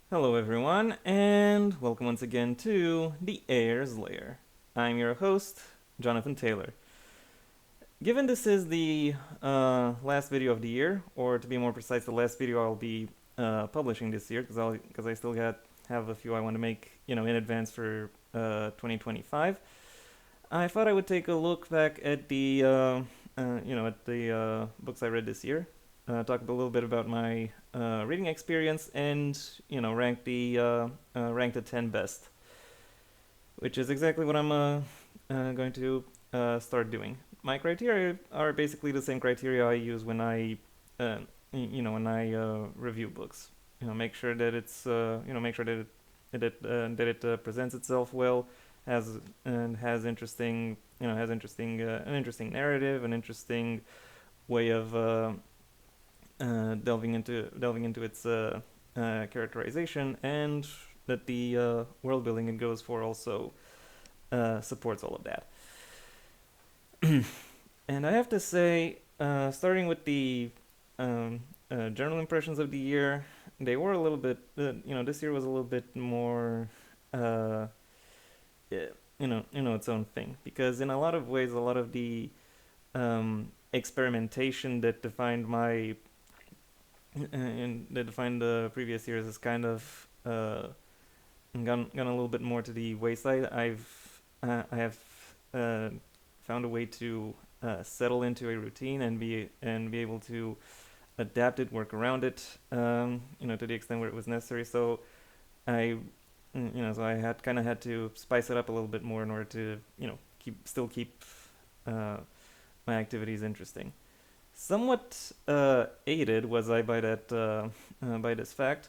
Hello, everyone, and welcome once again to the Heir's Lair. I'm your host, Jonathan Taylor. Given this is the last video of the year, or to be more precise, the last video I'll be publishing this year, because I still have a few I want to make, in advance for 2025. I thought I would take a look back at the books I read this year, talk a little bit about my reading experience, and rank the 10 best, which is exactly what I'm going to start doing. My criteria are basically the same criteria I use when I uh, review books. Make sure that it presents itself well, has interesting an interesting narrative, an interesting way of delving into its characterization, and that the world building it goes for also supports all of that. And I have to say, starting with the general impressions of the year, they were a little bit, this year was a little bit more, uh, its own thing, because in a lot of ways, a lot of the experimentation that defined the previous years has kind of gone a little bit more to the wayside. I have uh, found a way to settle into a routine and be able to adapt it, work around it, to the extent where it was necessary. So I, so I had to spice it up a little bit more in order to keep uh, my activities interesting. Somewhat aided was I by this fact,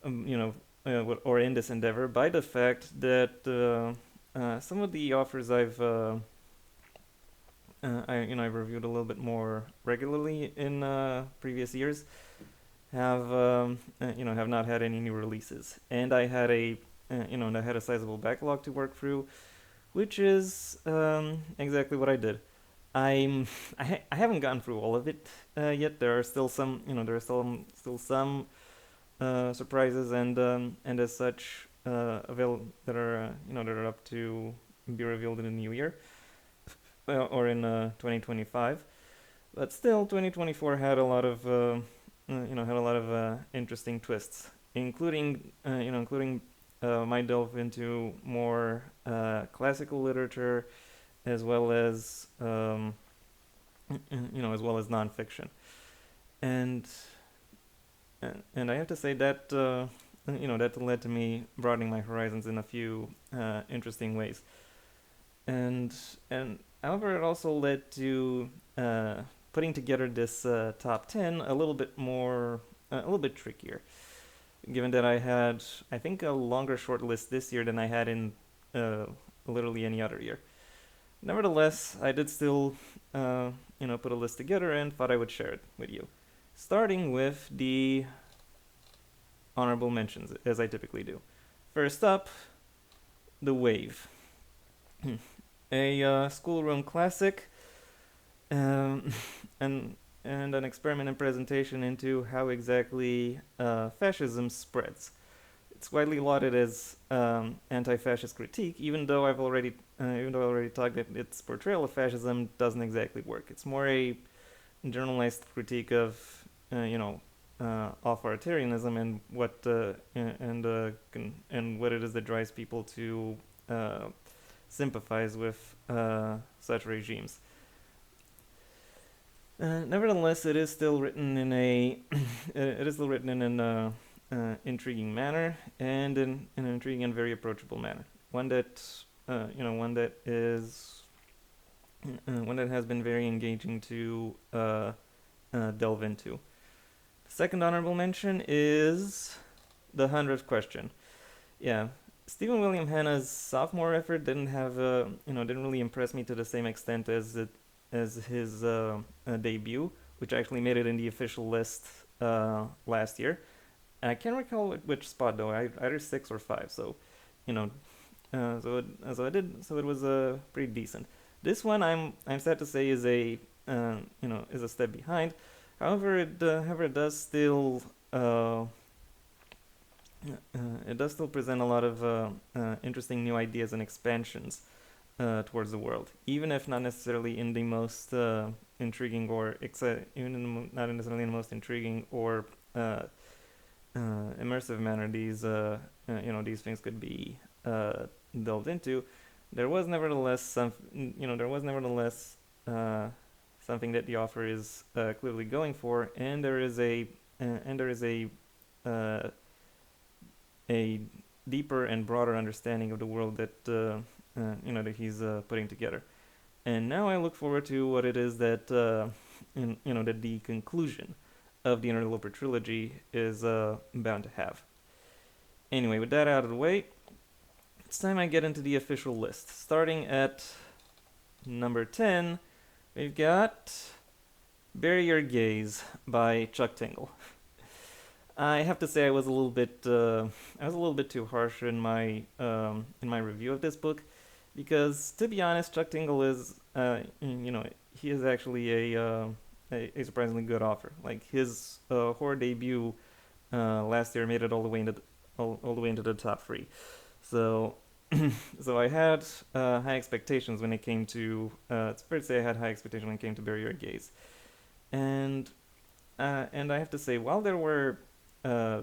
or in this endeavor, by the fact that some of the offers I've reviewed a little bit more regularly in previous years have not had any new releases, and I had a sizable backlog to work through, which is exactly what I did. I haven't gone through all of it yet. There are still some there are still some surprises and as such that are up to be revealed in the new year, or in 2025. But still, 2024 had a lot of interesting twists, including my delve into more classical literature, as well as as well as nonfiction, and and I have to say that that led to me broadening my horizons in a few interesting ways, and and however, it also led to putting together this top 10 a little bit trickier, given that I had, I think, a longer short list this year than I had in uh, literally any other year. Nevertheless, I did still, put a list together and thought I would share it with you. Starting with the honorable mentions, as I typically do. First up, The Wave. A schoolroom classic, um, and an experiment and presentation into how exactly fascism spreads. It's widely lauded as anti-fascist critique, even though I already talked that its portrayal of fascism doesn't exactly work. It's more a generalized critique of authoritarianism and what it is that drives people to sympathize with such regimes. Nevertheless, it is still written in a it is still written in an intriguing manner, and in an intriguing and very approachable manner. One that one that is one that has been very engaging to delve into. The second honorable mention is The 100th Question. Yeah, Stephen William Hanna's sophomore effort didn't really impress me to the same extent as his debut, which actually made it in the official list last year. And I can't recall which spot though. Either 6 or 5. So, you know, so it was pretty decent. This one, I'm sad to say, is a step behind. However, it does still it does still present a lot of interesting new ideas and expansions towards the world, even if not necessarily in the most intriguing or not necessarily in the most intriguing or uh, immersive manner. These things could be delved into. There was nevertheless uh, something that the author is clearly going for, and there is uh, a deeper and broader understanding of the world that he's putting together. And now I look forward to what it is that the conclusion of the Interloper trilogy is bound to have. Anyway, with that out of the way, it's time I get into the official list. Starting at number 10, we've got Bury Your Gaze by Chuck Tingle. I have to say I was a little bit too harsh in my review of this book, because to be honest, Chuck Tingle is he is actually a surprisingly good author. Like his horror debut last year made it all the way into the top three. So so I had high expectations when it came to. It's fair to say I had high expectations when it came to Bury Your Gaze, and and I have to say, while there were uh,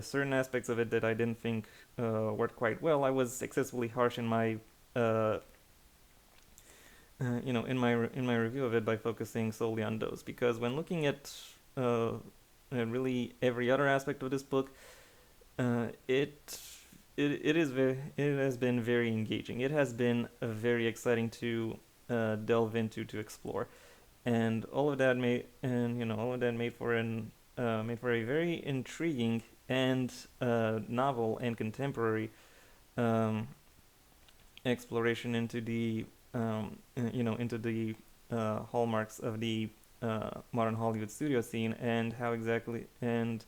certain aspects of it that I didn't think worked quite well, I was excessively harsh in my uh, in my review of it by focusing solely on those, because when looking uh, at really every other aspect of this book, uh, it it has been very engaging. It has been very exciting to delve into, to explore, and all of that made for a very intriguing and novel and contemporary um, exploration into the hallmarks of the modern Hollywood studio scene, and how exactly and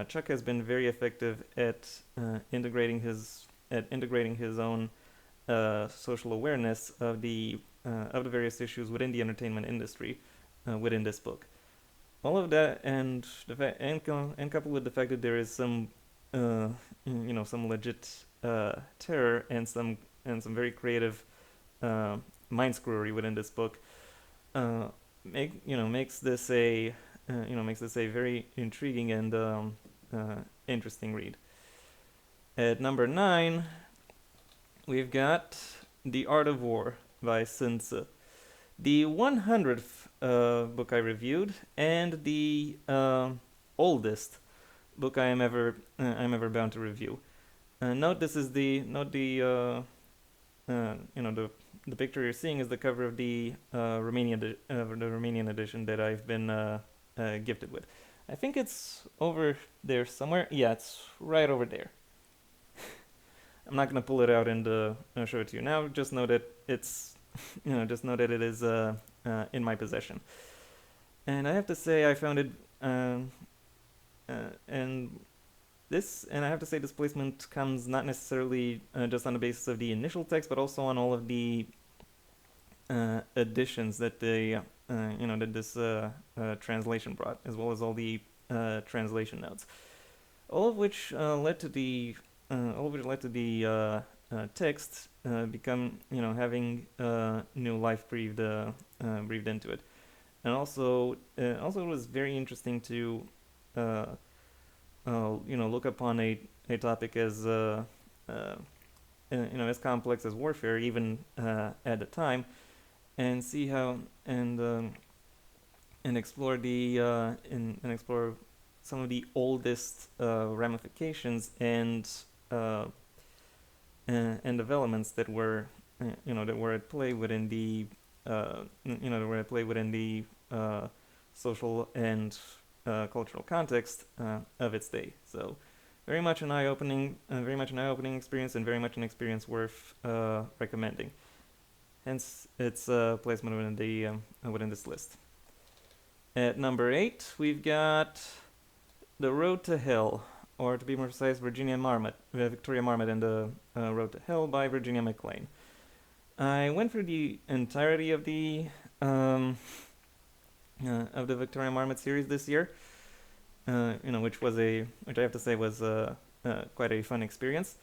Chuck has been very effective at integrating his own social awareness of the various issues within the entertainment industry within this book. All of that, and and coupled with the fact that there is uh, some legit terror and some very creative uh, mind screwery within this book, uh, makes this a very intriguing and interesting read. At number 9, we've got The Art of War by Sun Tzu, the 100th book I reviewed, and the oldest book I'm ever bound to review. Note this is the note the picture you're seeing is the cover of the Romanian edition that I've been gifted with. I think it's over there somewhere. Yeah, it's right over there. I'm not gonna pull it out and show it to you now. Just know that it's just know that it is in my possession. And I have to say I found it and and I have to say this placement comes not necessarily just on the basis of the initial text, but also on all of the additions that that this translation brought, as well as all the translation notes, all of which led to the text become having new life breathed into it, and also it was very interesting to uh, look upon a topic as as complex as warfare, even at the time, and see how and explore and explore some of the oldest ramifications uh, and developments that were at play within the that were at play within the social and cultural context of its day. So very much an eye-opening experience, and very much an experience worth recommending. Hence, its placement within this list. At number 8, we've got The Road to Hell, or to be more precise, Victoria Marmot and the Road to Hell by Virginia McLean. I went through the entirety of the Victoria Marmot series this year, which I have to say was quite a fun experience.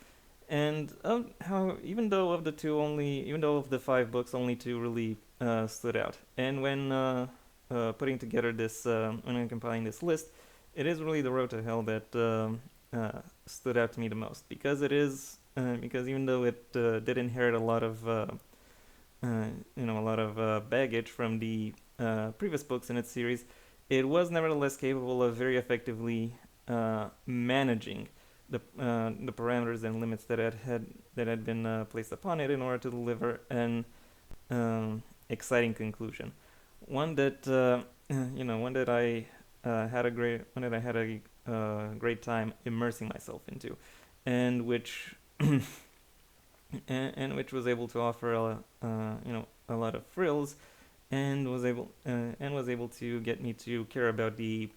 And how even though of the five books, only two really stood out. And when putting together when I'm compiling this list, it is really The Road to Hell that stood out to me the most, because because even though it did inherit a lot of baggage from the previous books in its series, it was nevertheless capable of very effectively managing the parameters and limits that had been placed upon it in order to deliver an exciting conclusion. One that one that I had a great time immersing myself into, and which and which was able to offer a lot of thrills, and was able to get me to care about the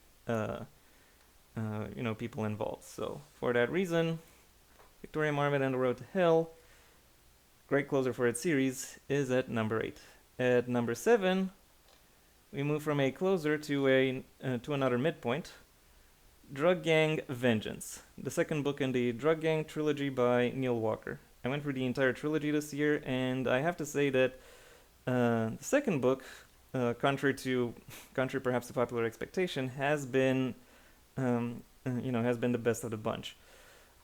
people involved. So for that reason, Victoria Marmot and The Road to Hell, great closer for its series, is at number 8. At number 7, we move from a closer to another midpoint. Drug Gang Vengeance, the second book in the Drug Gang trilogy by Neil Walker. I went through the entire trilogy this year, and I have to say that the second book, contrary perhaps to popular expectation, has been the best of the bunch.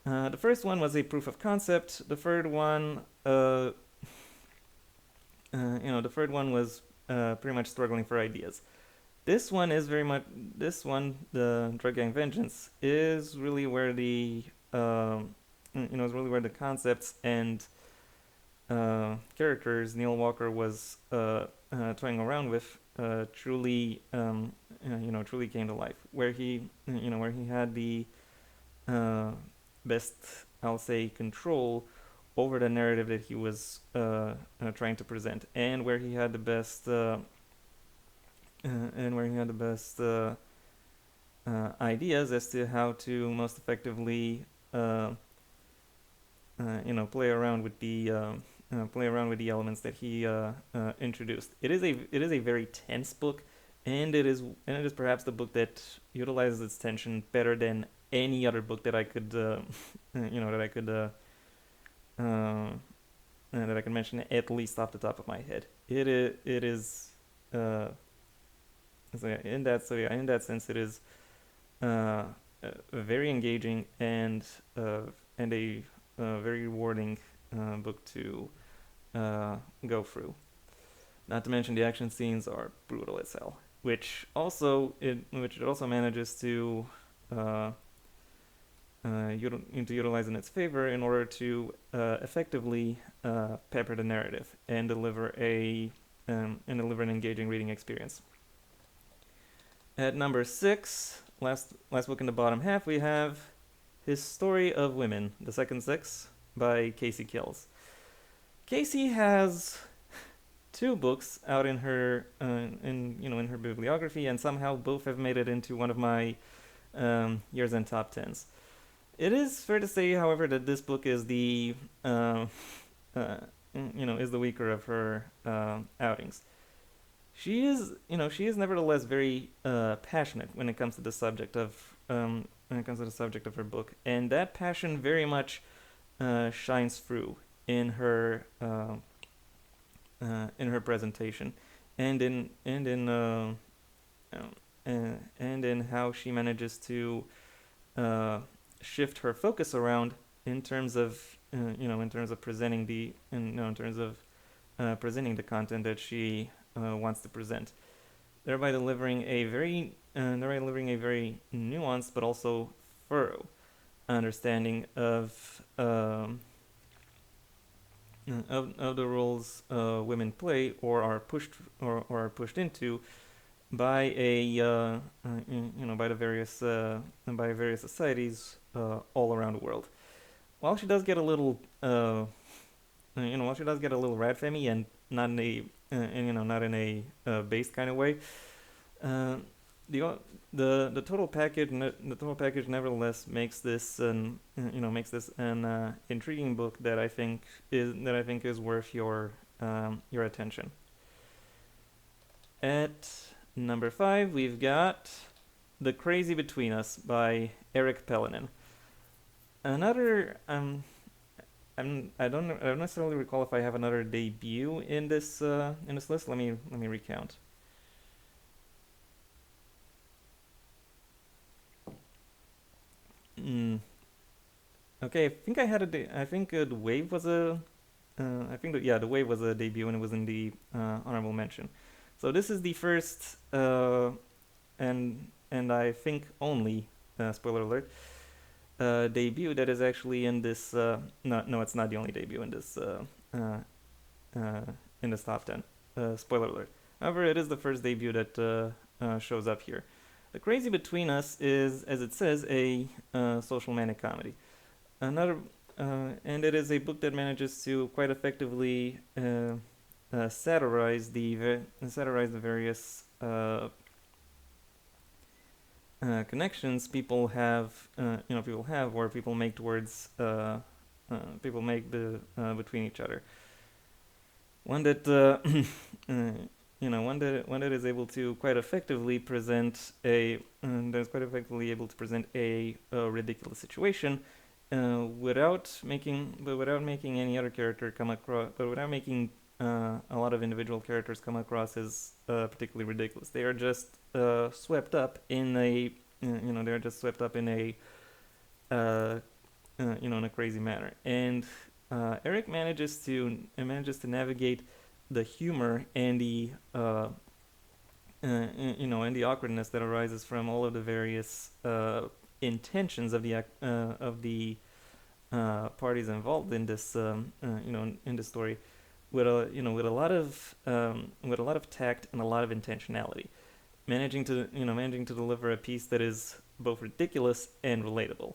The first one was a proof of concept. The third one, the third one was pretty much struggling for ideas. This one, the Drug Gang Vengeance, is really where the concepts and characters Neil Walker was toying around with truly came to life. Where he had the best, I'll say, control over the narrative that he was trying to present, and where he had the best ideas as to how to most effectively play around with the elements that he introduced. It is a very tense book, and it is perhaps the book that utilizes its tension better than any other book that I could that I can mention, at least off the top of my head. It is in that sense, it is very engaging and a very rewarding book to go through. Not to mention the action scenes are brutal as hell, which it also manages to utilize in its favor in order to effectively pepper the narrative and deliver an engaging reading experience. At number 6, last book in the bottom half, we have His Story of Women, the Second Sex, by Casey Kells. Casey has 2 books out in her in her bibliography, and somehow both have made it into one of my year's end top 10s. It is fair to say, however, that this book is the weaker of her outings. She is nevertheless very passionate when it comes to the subject of her book, and that passion very much shines through in her presentation, and in how she manages to shift her focus around in terms of presenting the content that she wants to present, thereby delivering a very nuanced but also thorough understanding of the roles women play or are pushed into by various societies all around the world. While she does get a little rat fammy, and not in a based kind of way, the total package nevertheless makes this an intriguing book that I think is worth your attention. At number 5, we've got The Crazy Between Us by Eric Pellinen. Another I don't necessarily recall if I have another debut in this list. Let me recount. Mm, okay, I think I had I think the Wave was a I think that yeah, the Wave was a debut and it was in the honorable mention. So this is the first and I think only spoiler alert debut that is actually in this. No, it's not the only debut uh, uh, in this top 10. Spoiler alert. However, it is the first debut that shows up here. The Crazy Between Us is, as it says, a social manic comedy. Another, and it is a book that manages to quite effectively satirize the various connections people have, or people make towards people make between each other. One that one that is able to quite effectively present a ridiculous situation without making any other character come across, but without making a lot of individual characters come across as particularly ridiculous. They are just swept up in a they're just swept up in a uh, in a crazy manner. And Eric manages to navigate the humor and the and the awkwardness that arises from all of the various intentions of the parties involved in this in this story with a lot of tact and a lot of intentionality, managing to deliver a piece that is both ridiculous and relatable,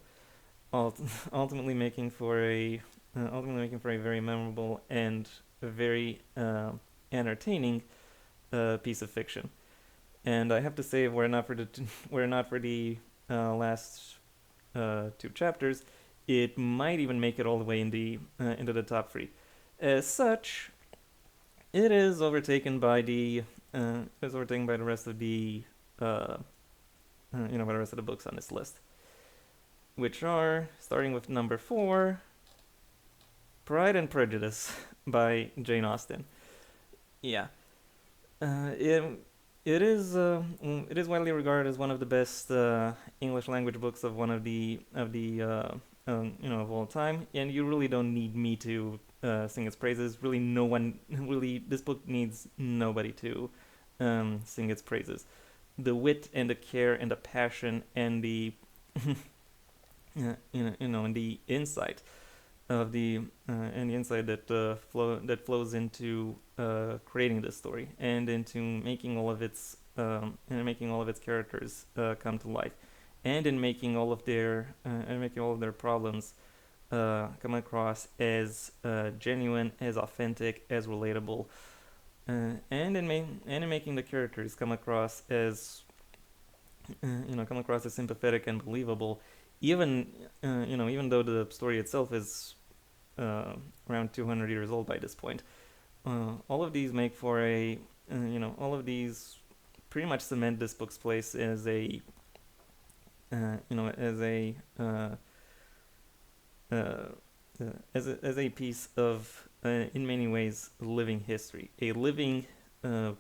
ultimately making for a very memorable and a very entertaining piece of fiction. And I have to say, were not for the last two chapters, it might even make it all the way into the top three. As such, it is overtaken by the rest of the by the rest of the books on this list, which are, starting with number 4, Pride and Prejudice by Jane Austen. Yeah, it it is widely regarded as one of the best English language books of of all time, and you really don't need me to sing its praises. Really, no one really this book needs nobody to sing its praises. The wit and the care and the passion and the and the insight of the insight that flows into creating this story and into making all of its characters come to life, and in making all of their problems come across as genuine, as authentic, as relatable, and in making the characters come across as sympathetic and believable, even even though the story itself is around 200 years old by this point. All of these make for all of these pretty much cement this book's place as a as a as a piece of in many ways living history, a living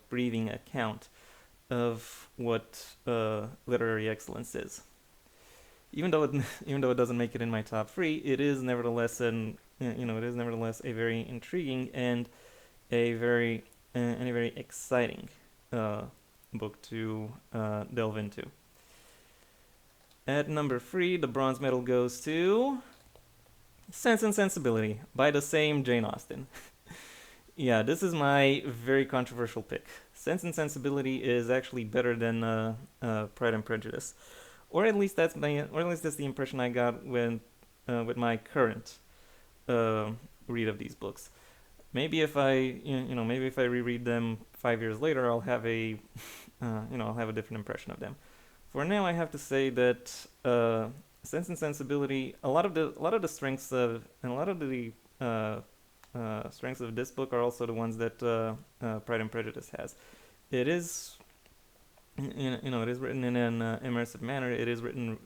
breathing account of what literary excellence is. Even though even though it doesn't make it in my top 3, it is nevertheless a very intriguing and a very exciting book to delve into. At number 3, the bronze medal goes to Sense and Sensibility by the same Jane Austen. Yeah, this is my very controversial pick. Sense and Sensibility is actually better than Pride and Prejudice, or at least that's the impression I got with my current read of these books. Maybe if I reread them 5 years later, I'll have I'll have a different impression of them. For now, I have to say that Sense and Sensibility, a lot of the strengths of and a lot of the strengths of this book are also the ones that Pride and Prejudice has. It is it is written in an immersive manner. It is written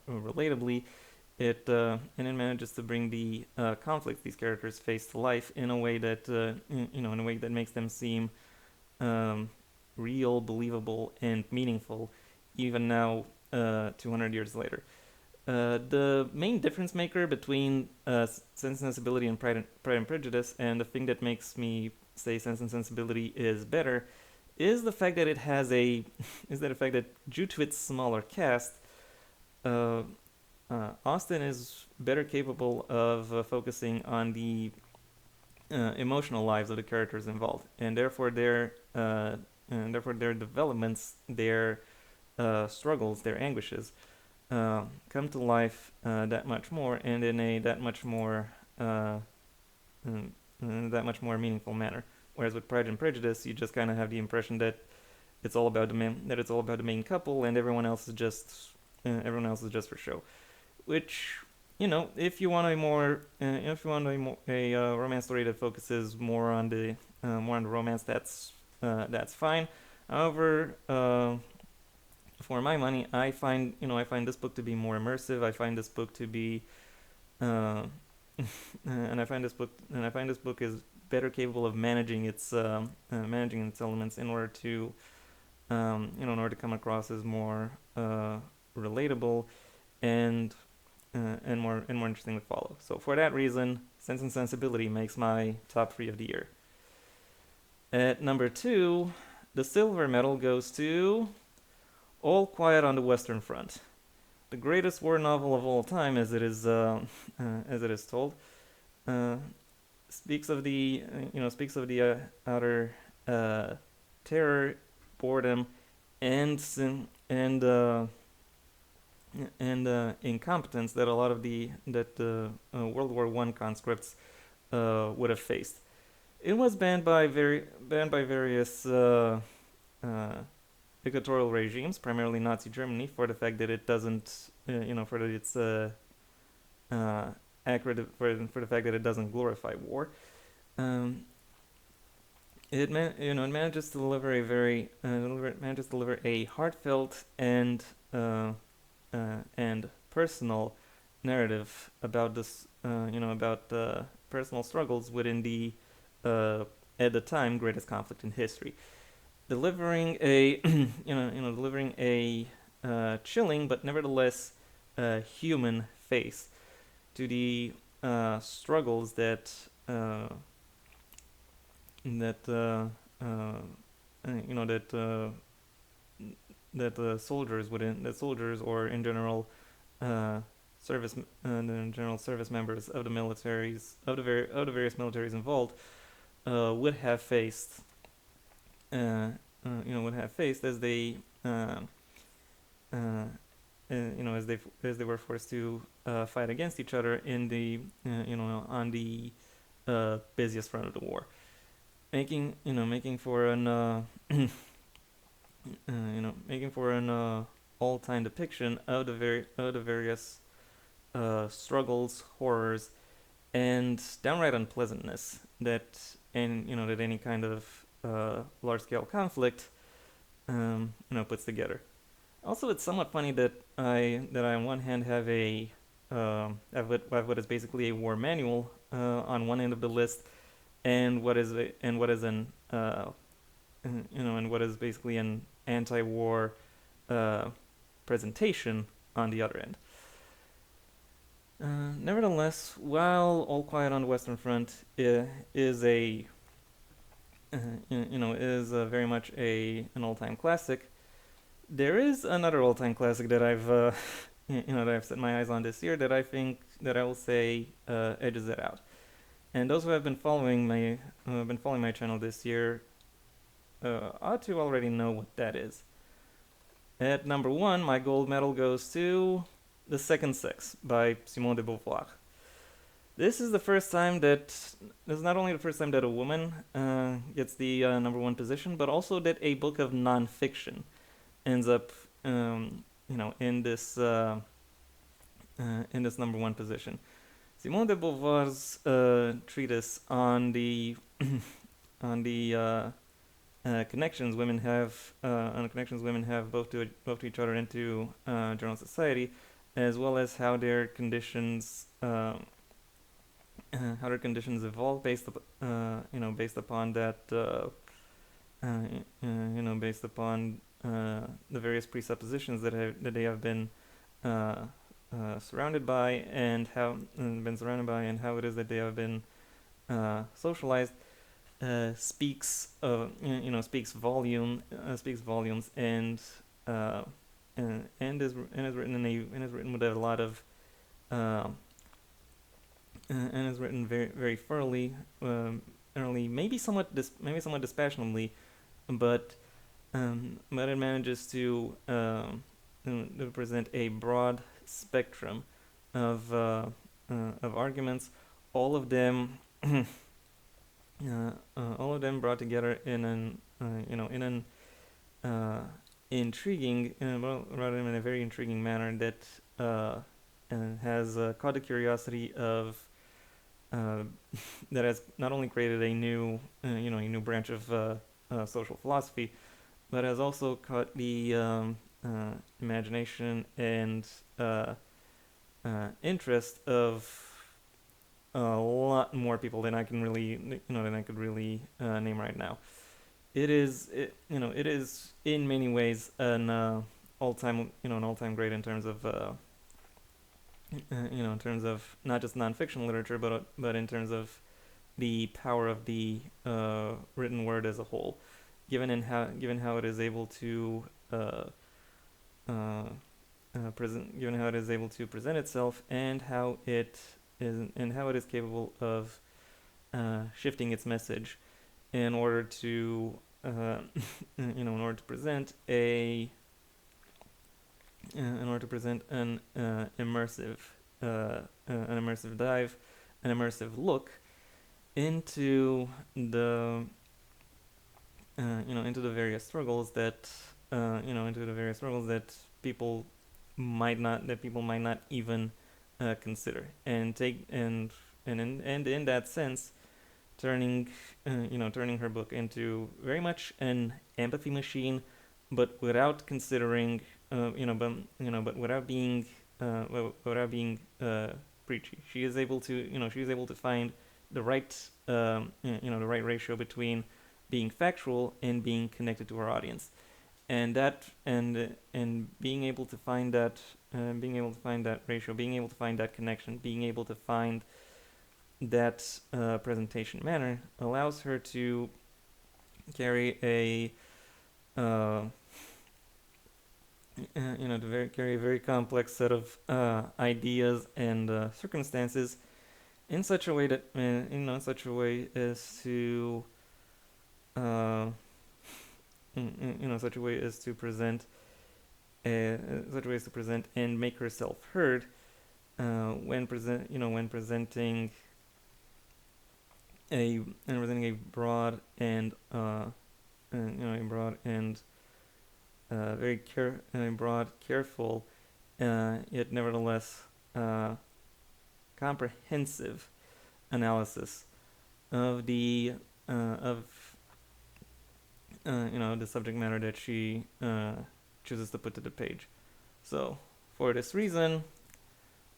relatably. And it manages to bring the conflicts these characters face to life in a way that in a way that makes them seem um, real, believable, and meaningful, even now, 200 years later. The main difference maker between Sense and Sensibility and Pride and Prejudice, and the thing that makes me say Sense and Sensibility is better, is the fact that it has a is that the fact that due to its smaller cast, uh, Austen is better capable of focusing on the emotional lives of the characters involved, and therefore their developments, their struggles, their anguishes come to life that much more, and in a uh, that much more meaningful manner. Whereas with Pride and Prejudice, you just kind of have the impression that it's all about the main couple, and everyone else is just for show. Which, if you want a romance story that focuses more on the romance, that's fine. However, for my money, I find this book to be more immersive. I find this book to be, uh, and I find this book is better capable of managing its elements in order to, in order to come across as more relatable and more interesting to follow. So for that reason, Sense and Sensibility makes my top three of the year. At number two, the silver medal goes to All Quiet on the Western Front, the greatest war novel of all time, as it is told. Uh, speaks of the outer terror, boredom, and and incompetence that a lot of the that World War One conscripts would have faced. It was banned by various uh, dictatorial regimes, primarily Nazi Germany, for the fact that it doesn't, for that it's uh, accurate for the fact that it doesn't glorify war. Um, it manages to deliver a heartfelt and personal narrative about about personal struggles within the uh, at the time greatest conflict in history, delivering a delivering a chilling but nevertheless human face to the struggles that that soldiers or in general uh, service members of the militaries of the various militaries involved would have faced would have faced as they as they were forced to fight against each other in the on the busiest front of the war, making for an making for an all-time depiction of the various struggles, horrors, and downright unpleasantness that any kind of large-scale conflict puts together. Also, it's somewhat funny that I on one hand have what is basically a war manual on one end of the list, and what is an and what is basically an anti-war uh, presentation on the other end. Nevertheless, while All Quiet on the Western Front is uh, is very much an all-time classic, there is another all-time classic that that I've set my eyes on this year that I think that I will say edges it out. And those who have been following my channel this year ought to already know what that is. At number one, my gold medal goes to The Second Sex by Simone de Beauvoir. This is not only the first time that a woman gets the number one position, but also that a book of nonfiction ends up, in this number one position. Simone de Beauvoir's treatise on the on the connections women have both to each other and to general society, as well as how their conditions evolve based upon that based upon the various presuppositions that they have been uh, surrounded by, and how it is that they have been socialized, speaks volumes, uh, and is written with a lot of uh, and is written very very thoroughly, maybe somewhat dispassionately, but it manages to present a broad spectrum of arguments, all of them brought together in an intriguing, rather in a very intriguing manner that has caught the curiosity of uh, that has not only created a new branch of social philosophy, but has also caught the imagination and interest of a lot more people than I can really name right now. It is in many ways an all-time great in terms of in terms of not just nonfiction literature, but in terms of the power of the written word as a whole, given how it is able to present itself, and how it is capable of shifting its message in order to in order to present an immersive dive, an immersive look into the into the various struggles that people people might not even consider, and in that sense, turning turning her book into very much an empathy machine, but without considering but without being preachy. She is able to find the right the right ratio between being factual and being connected to her audience, and being able to find that ratio, being able to find that connection, being able to find that presentation manner, allows her to carry a carry a very complex set of ideas and circumstances in such a way that in such a way as to such a way as to present such ways to present and make herself heard when presenting a broad and broad, careful, yet nevertheless comprehensive analysis of the the subject matter that she chooses to put to the page. So, for this reason,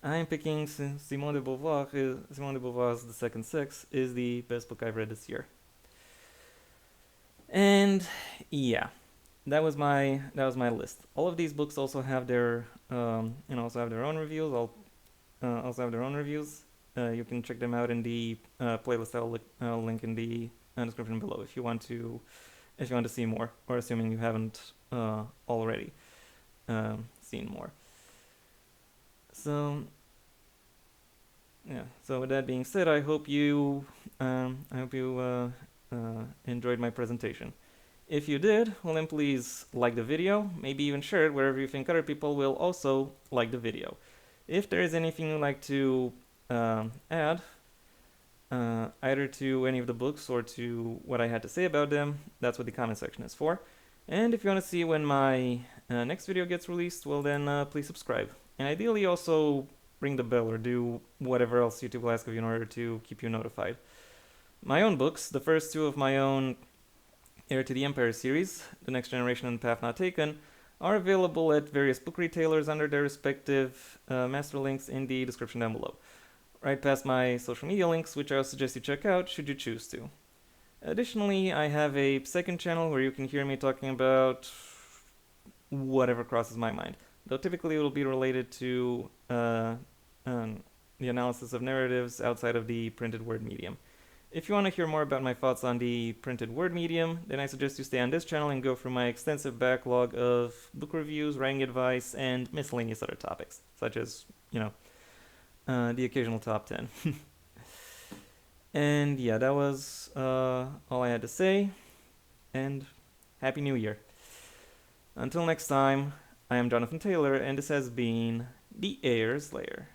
I'm picking Simone de Beauvoir. Simone de Beauvoir's The Second Sex is the best book I've read this year. And yeah, that was my list. All of these books also have their also have their own reviews. You can check them out in the playlist I'll link in the description below if you want to see more, or assuming you haven't already seen more. So yeah. So with that being said, I hope you enjoyed my presentation. If you did, well then please like the video, maybe even share it wherever you think other people will also like the video. If there is anything you'd like to add, either to any of the books or to what I had to say about them, that's what the comment section is for. And if you want to see when my next video gets released, well then please subscribe. And ideally also ring the bell or do whatever else YouTube will ask of you in order to keep you notified. My own books, the first two of my own Heir to the Empire series, The Next Generation and Path Not Taken, are available at various book retailers under their respective master links in the description down below. Right past my social media links, which I'll suggest you check out should you choose to. Additionally, I have a second channel where you can hear me talking about whatever crosses my mind, though typically it will be related to the analysis of narratives outside of the printed word medium. If you want to hear more about my thoughts on the printed word medium, then I suggest you stay on this channel and go through my extensive backlog of book reviews, writing advice, and miscellaneous other topics, such as, the occasional top 10. And yeah, that was all I had to say, and Happy New Year. Until next time, I am Jonathan Taylor, and this has been the Heir's Lair.